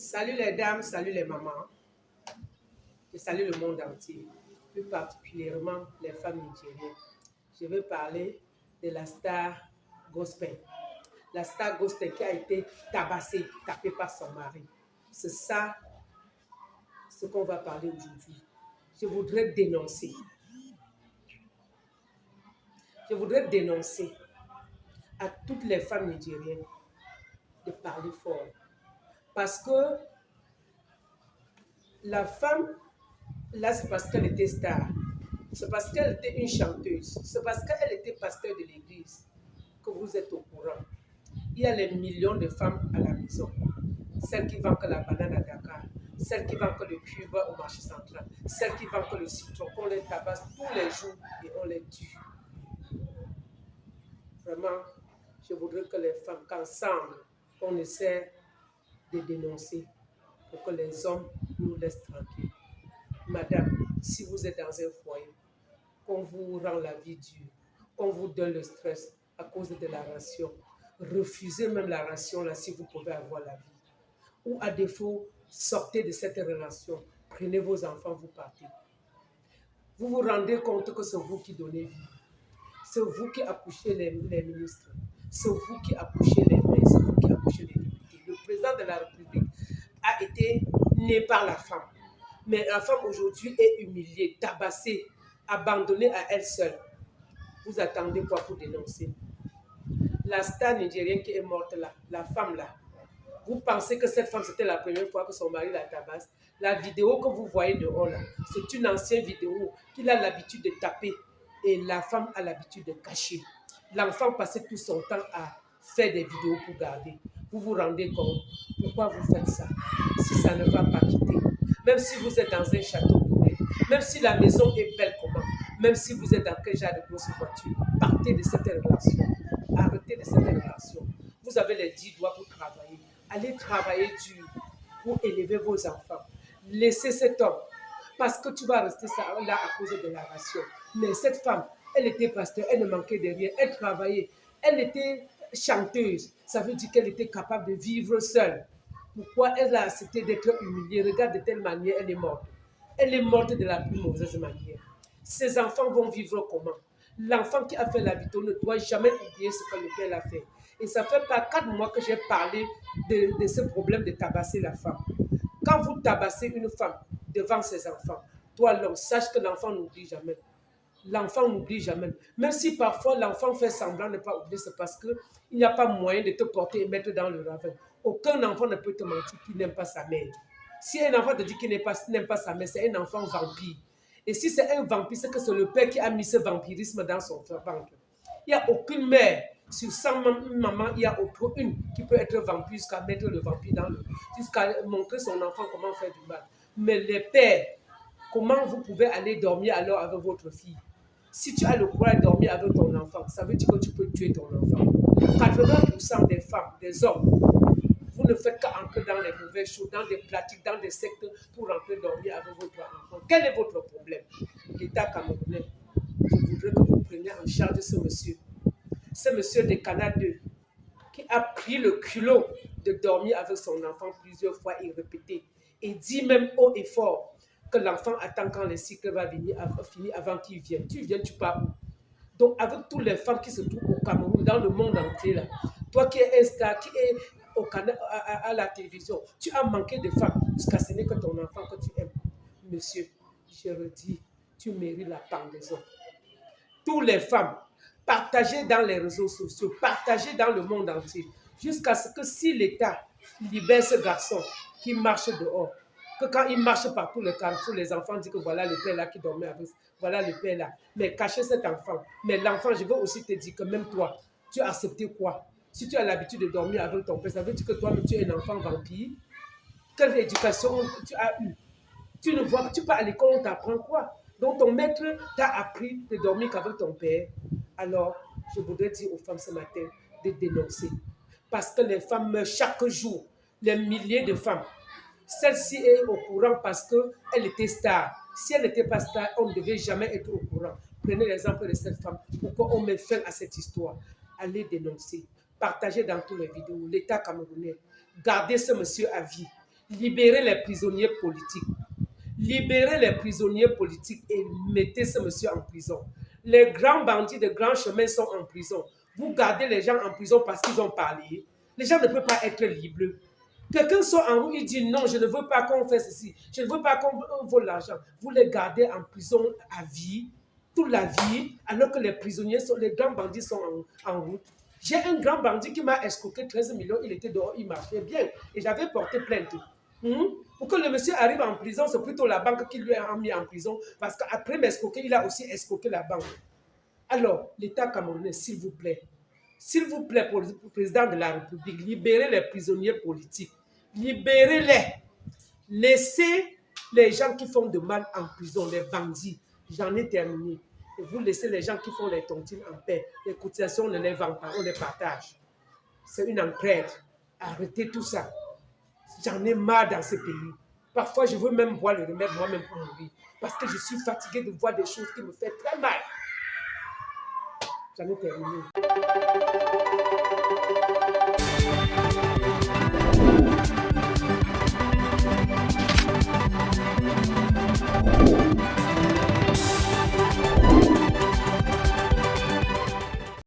Salut les dames, salut les mamans. Je salue le monde entier, plus particulièrement les femmes nigériennes. Je veux parler de la star gospel. La star gospel qui a été tabassée, tapée par son mari. C'est ça ce qu'on va parler aujourd'hui. Je voudrais dénoncer. Je voudrais dénoncer à toutes les femmes nigériennes de parler fort. Parce que la femme, là, c'est parce qu'elle était star. C'est parce qu'elle était une chanteuse. C'est parce qu'elle était pasteur de l'église que vous êtes au courant. Il y a les millions de femmes à la maison. Celles qui vendent que la banane à Dakar, celles qui vendent que le cuba au marché central, celles qui vendent que le citron, qu'on les tabasse tous les jours et on les tue. Vraiment, je voudrais que les femmes, qu'ensemble, on essaie de dénoncer pour que les hommes nous laissent tranquilles. Madame, si vous êtes dans un foyer, qu'on vous rend la vie dure, qu'on vous donne le stress à cause de la ration, refusez même la ration là si vous pouvez avoir la vie. Ou à défaut, sortez de cette relation, prenez vos enfants, vous partez. Vous vous rendez compte que c'est vous qui donnez vie. C'est vous qui accouchez les ministres. C'est vous qui accouchez les maires. C'est vous qui accouchez les députés. Le président de la République a été né par la femme. Mais la femme aujourd'hui est humiliée, tabassée, abandonnée à elle seule. Vous attendez quoi pour dénoncer? La star nigérienne qui est morte là, la femme là, vous pensez que cette femme, c'était la première fois que son mari la tabasse? La vidéo que vous voyez dehors là, c'est une ancienne vidéo qu'il a l'habitude de taper et la femme a l'habitude de cacher. L'enfant passait tout son temps à faire des vidéos pour garder. Vous vous rendez compte? Pourquoi vous faites ça? Si ça ne va pas quitter. Même si vous êtes dans un château doré, même si la maison est belle comment, même si vous êtes dans quel genre de grosse voiture, partez de cette relation. Arrêtez de cette relation. Vous avez les 10 doigts pour travailler. Allez travailler dur pour élever vos enfants. Laissez cet homme. Parce que tu vas rester là à cause de la ration. Mais cette femme, elle était pasteur, elle ne manquait de rien. Elle travaillait. Elle était chanteuse. Ça veut dire qu'elle était capable de vivre seule. Pourquoi elle a accepté d'être humiliée? Regarde de telle manière, elle est morte. Elle est morte de la plus mauvaise manière. Ses enfants vont vivre comment? L'enfant qui a fait la vidéo ne doit jamais oublier ce que le père a fait. Et ça fait pas 4 mois que j'ai parlé de ce problème de tabasser la femme. Quand vous tabassez une femme devant ses enfants, toi l'homme, sache que l'enfant n'oublie jamais. L'enfant n'oublie jamais. Même si parfois l'enfant fait semblant de ne pas oublier, c'est parce qu'il n'y a pas moyen de te porter et mettre dans le ravin. Aucun enfant ne peut te mentir qu'il n'aime pas sa mère. Si un enfant te dit qu'il n'aime pas sa mère, c'est un enfant vampire. Et si c'est un vampire, c'est que c'est le père qui a mis ce vampirisme dans son ventre. Il n'y a aucune mère, sur 100 mamans, il n'y a aucune qui peut être vampire jusqu'à mettre le vampire dans le... jusqu'à montrer son enfant comment faire du mal. Mais les pères, comment vous pouvez aller dormir alors avec votre fille? Si tu as le courage de dormir avec ton enfant, ça veut dire que tu peux tuer ton enfant. 80% des femmes, des hommes, vous ne faites qu'entrer dans les mauvaises choses, dans des pratiques, dans des sectes pour rentrer dormir avec votre enfant. Quel est votre problème? L'État camerounais, je voudrais que vous preniez en charge ce monsieur de Canal 2, qui a pris le culot de dormir avec son enfant plusieurs fois et répété, et dit même haut et fort que l'enfant attend quand le cycle va finir avant qu'il vienne. Tu viens, tu pars où? Donc, avec toutes les femmes qui se trouvent au Cameroun, dans le monde entier, là, toi qui es un star, qui est à la télévision, tu as manqué de femmes jusqu'à ce n'est que ton enfant que tu aimes. Monsieur, je redis, tu mérites la pendaison. Toutes les femmes, partagez dans les réseaux sociaux, partagez dans le monde entier, jusqu'à ce que si l'État libère ce garçon qui marche dehors, que quand il marche par tous les carrefours, les enfants disent que voilà le père là qui dormait avec, voilà le père là. Mais cachez cet enfant. Mais l'enfant, je veux aussi te dire que même toi, tu as accepté quoi? Si tu as l'habitude de dormir avec ton père, ça veut dire que toi-même tu es un enfant vampire. Quelle éducation tu as eue? Tu ne vois pas, tu pars à l'école, on t'apprend quoi? Donc ton maître t'a appris de dormir qu'avec ton père. Alors, je voudrais dire aux femmes ce matin de dénoncer. Parce que les femmes meurent chaque jour. Les milliers de femmes. Celle-ci est au courant parce qu'elle était star. Si elle n'était pas star, on ne devait jamais être au courant. Prenez l'exemple de cette femme. Pourquoi on met fin à cette histoire? Allez dénoncer. Partagez dans toutes les vidéos. L'État camerounais. Gardez ce monsieur à vie. Libérez les prisonniers politiques. Libérez les prisonniers politiques et mettez ce monsieur en prison. Les grands bandits de grands chemins sont en prison. Vous gardez les gens en prison parce qu'ils ont parlé. Les gens ne peuvent pas être libres. Quelqu'un sort en route, il dit non, je ne veux pas qu'on fasse ceci. Je ne veux pas qu'on vole l'argent. Vous les gardez en prison à vie, toute la vie, alors que les prisonniers, les grands bandits sont en route. J'ai un grand bandit qui m'a escroqué 13 millions, il était dehors, il marchait bien. Et j'avais porté plainte. Pour que le monsieur arrive en prison, c'est plutôt la banque qui lui a mis en prison. Parce qu'après m'escroquer, il a aussi escroqué la banque. Alors, l'État camerounais, s'il vous plaît, pour le président de la République, libérez les prisonniers politiques. Libérez-les. Laissez les gens qui font de mal en prison, les bandits. J'en ai terminé. Et vous laissez les gens qui font les tontines en paix. Les cotisations, on ne les vend pas, on les partage. C'est une entraide. Arrêtez tout ça. J'en ai marre dans ce pays. Parfois, je veux même boire le remède moi-même pour mourir. Parce que je suis fatigué de voir des choses qui me font très mal. J'en ai terminé.